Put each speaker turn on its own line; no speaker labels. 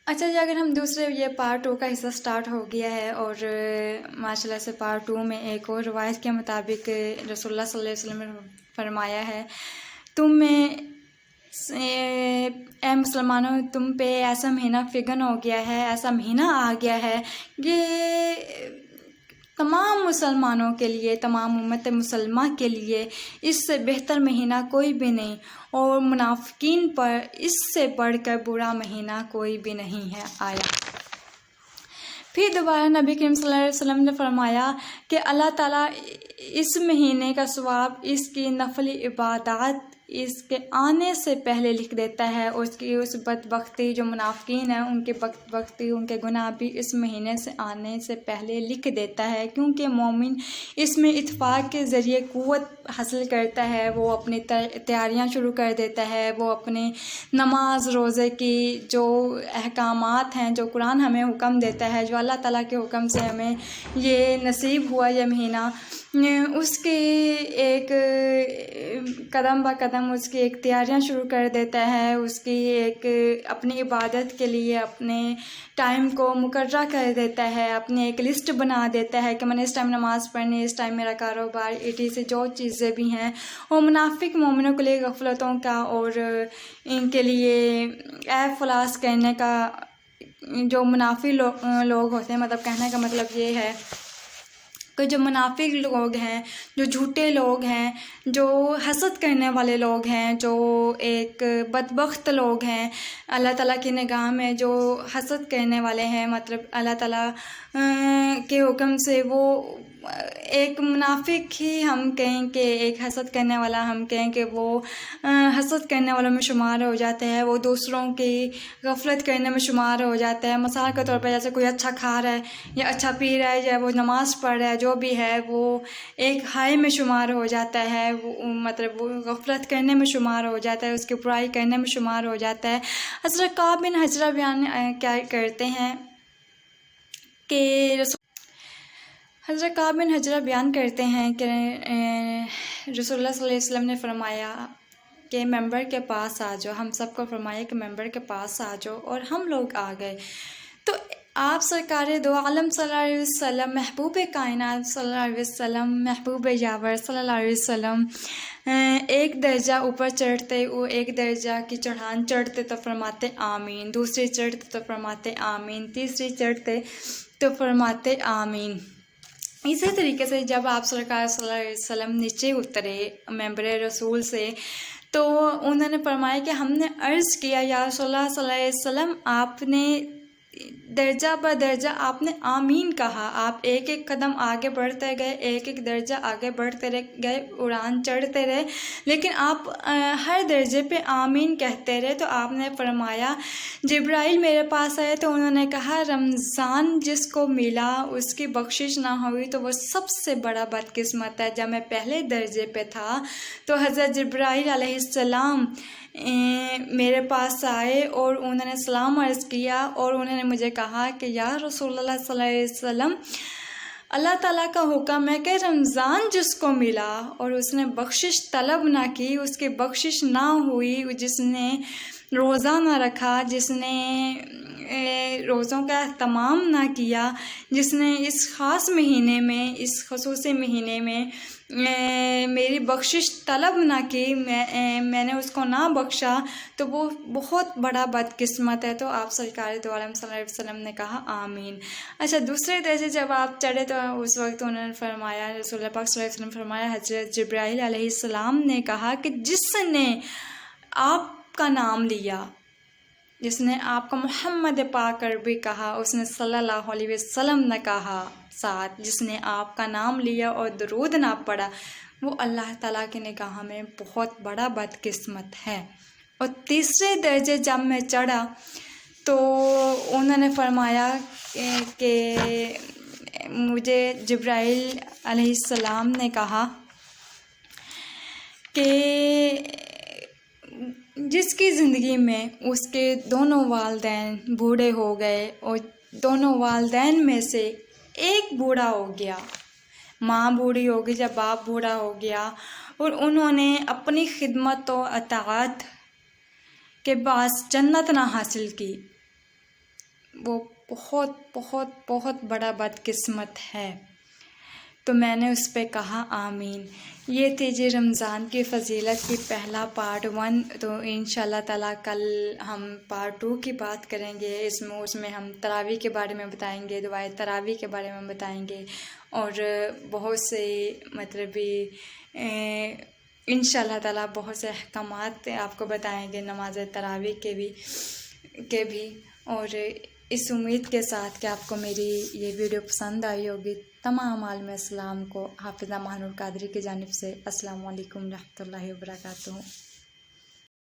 اچھا جی، اگر ہم دوسرے یہ پارٹ 2 کا حصہ سٹارٹ ہو گیا ہے، اور ماشاء اللہ سے پارٹ 2 میں ایک اور روایت کے مطابق رسول اللہ صلی اللہ علیہ وسلم نے فرمایا ہے، تم میں اے مسلمانوں، تم پہ ایسا مہینہ فگن ہو گیا ہے، ایسا مہینہ آ گیا ہے کہ تمام مسلمانوں کے لیے، تمام امت مسلمہ کے لیے اس سے بہتر مہینہ کوئی بھی نہیں، اور منافقین پر اس سے بڑھ کر برا مہینہ کوئی بھی نہیں ہے آیا۔ پھر دوبارہ نبی کریم صلی اللہ علیہ وسلم نے فرمایا کہ اللہ تعالیٰ اس مہینے کا ثواب، اس کی نفلی عبادات اس کے آنے سے پہلے لکھ دیتا ہے، اور اس کی اس بدبختی جو منافقین ہیں ان کی بدبختی، ان کے گناہ بھی اس مہینے سے آنے سے پہلے لکھ دیتا ہے، کیونکہ مومن اس میں اتفاق کے ذریعے قوت حاصل کرتا ہے، وہ اپنی تیاریاں شروع کر دیتا ہے، وہ اپنے نماز روزے کی جو احکامات ہیں، جو قرآن ہمیں حکم دیتا ہے، جو اللہ تعالیٰ کے حکم سے ہمیں یہ نصیب ہوا یہ مہینہ، اس کی ایک قدم با قدم اس کی ایک تیاریاں شروع کر دیتا ہے، اس کی ایک اپنی عبادت کے لیے اپنے ٹائم کو مقررہ کر دیتا ہے، اپنی ایک لسٹ بنا دیتا ہے کہ میں نے اس ٹائم نماز پڑھنی، اس ٹائم میرا کاروبار، سے جو چیزیں بھی ہیں، وہ منافق مومنوں کے لیے غفلتوں کا اور ان کے لیے عیب فلاس کہنے کا، جو منافق لوگ ہوتے ہیں، مطلب کہنے کا مطلب یہ ہے کہ جو منافق لوگ ہیں، جو جھوٹے لوگ ہیں، جو حسد کرنے والے لوگ ہیں، جو ایک بدبخت لوگ ہیں اللہ تعالیٰ کی نگاہ میں، جو حسد کرنے والے ہیں، مطلب اللہ تعالیٰ کے حکم سے وہ ایک منافق ہی ہم کہیں کہ ایک حسد کرنے والا ہم کہیں کہ وہ حسد کرنے والوں میں شمار ہو جاتے ہیں، وہ دوسروں کی غفلت کرنے میں شمار ہو جاتا ہے۔ مثال کے طور پر جیسے کوئی اچھا کھا رہا ہے یا اچھا پی رہا ہے یا وہ نماز پڑھ رہا ہے، جو بھی ہے وہ ایک ہائی میں شمار ہو جاتا ہے، مطلب وہ غفلت کرنے میں شمار ہو جاتا ہے، اس کی برائی کرنے میں شمار ہو جاتا ہے۔ حضرت کعب بن حجرہ بیان کیا کرتے ہیں کہ حضرت کعب بن حجرہ بیان کرتے ہیں کہ رسول اللہ صلی اللہ علیہ وسلم نے فرمایا کہ ممبر کے پاس آ جاؤ، ہم سب کو فرمایا کہ ممبر کے پاس آ جاؤ، اور ہم لوگ آ گئے تو آپ سرکار دو عالم صلی اللہ علیہ وسلم، محبوب کائنات صلی اللہ علیہ وسلم، محبوب یاور صلی اللہ علیہ وسلم ایک درجہ اوپر چڑھتے، وہ ایک درجہ کی چڑھان چڑھتے تو فرماتے آمین، دوسری چڑھتے تو فرماتے آمین، تیسری چڑھتے تو فرماتے آمین۔ اسی طریقے سے جب آپ سرکار صلی اللہ علیہ وسلم نیچے اترے ممبر رسول سے، تو انہوں نے فرمایا کہ ہم نے عرض کیا یا رسول اللہ صلی اللہ علیہ وسلم، آپ نے درجہ بدرجہ آپ نے آمین کہا، آپ ایک ایک قدم آگے بڑھتے گئے، ایک ایک درجہ آگے بڑھتے گئے، اڑان چڑھتے رہے، لیکن آپ ہر درجے پہ آمین کہتے رہے۔ تو آپ نے فرمایا جبرائیل میرے پاس آئے تو انہوں نے کہا رمضان جس کو ملا اس کی بخشش نہ ہوئی تو وہ سب سے بڑا بدقسمت ہے۔ جب میں پہلے درجے پہ تھا تو حضرت جبرائیل علیہ السلام میرے پاس آئے اور انہوں نے سلام عرض کیا، اور انہوں نے مجھے کہا کہ یا رسول اللہ صلی اللہ علیہ وسلم، اللہ تعالیٰ کا حکم ہے کہ رمضان جس کو ملا اور اس نے بخشش طلب نہ کی، اس کی بخشش نہ ہوئی، جس نے روزہ نہ رکھا، جس نے روزوں کا اہتمام نہ کیا، جس نے اس خاص مہینے میں، اس خصوصی مہینے میں میری بخشش طلب نہ کی، میں نے اس کو نہ بخشا، تو وہ بہت بڑا بدقسمت ہے۔ تو آپ سرکار دو عالم صلی اللہ علیہ وسلم نے کہا آمین۔ اچھا، دوسرے درجے جب آپ چڑھے تو اس وقت انہوں نے فرمایا، رسول اللہ پاک صلی اللہ علیہ وسلم فرمایا، حضرت جبرائیل علیہ السلام نے کہا کہ جس نے آپ کا نام لیا، جس نے آپ کا محمد پاک عربی کہا، اس نے صلی اللہ علیہ وسلم نے کہا ساتھ، جس نے آپ کا نام لیا اور درود نہ پڑھا، وہ اللہ تعالیٰ کی نگاہ میں بہت بڑا بدقسمت ہے۔ اور تیسرے درجے جب میں چڑھا تو انہوں نے فرمایا کہ مجھے جبرائیل علیہ السلام نے کہا کہ جس کی زندگی میں اس کے دونوں والدین بوڑھے ہو گئے اور دونوں والدین میں سے ایک بوڑھا ہو گیا، ماں بوڑھی ہو گئی یا باپ بوڑھا ہو گیا، اور انہوں نے اپنی خدمت و اطاعت کے باعث جنت نہ حاصل کی، وہ بہت بہت بہت بڑا بدقسمت ہے۔ تو میں نے اس پہ کہا آمین۔ یہ تھی جی رمضان کی فضیلت کی پہلا پارٹ 1۔ تو انشاءاللہ تعالیٰ کل ہم پارٹ 2 کی بات کریں گے۔ اس میں ہم تراویح کے بارے میں بتائیں گے، دعائے تراویح کے بارے میں بتائیں گے، اور بہت سے مطلب انشاءاللہ تعالیٰ بہت سے احکامات آپ کو بتائیں گے نماز تراویح کے بھی۔ اور اس امید کے ساتھ کہ آپ کو میری یہ ویڈیو پسند آئی ہوگی، تمام عالم اسلام کو حافظہ ماہنور قادری کی جانب سے السلام علیکم ورحمۃ اللہ وبرکاتہ۔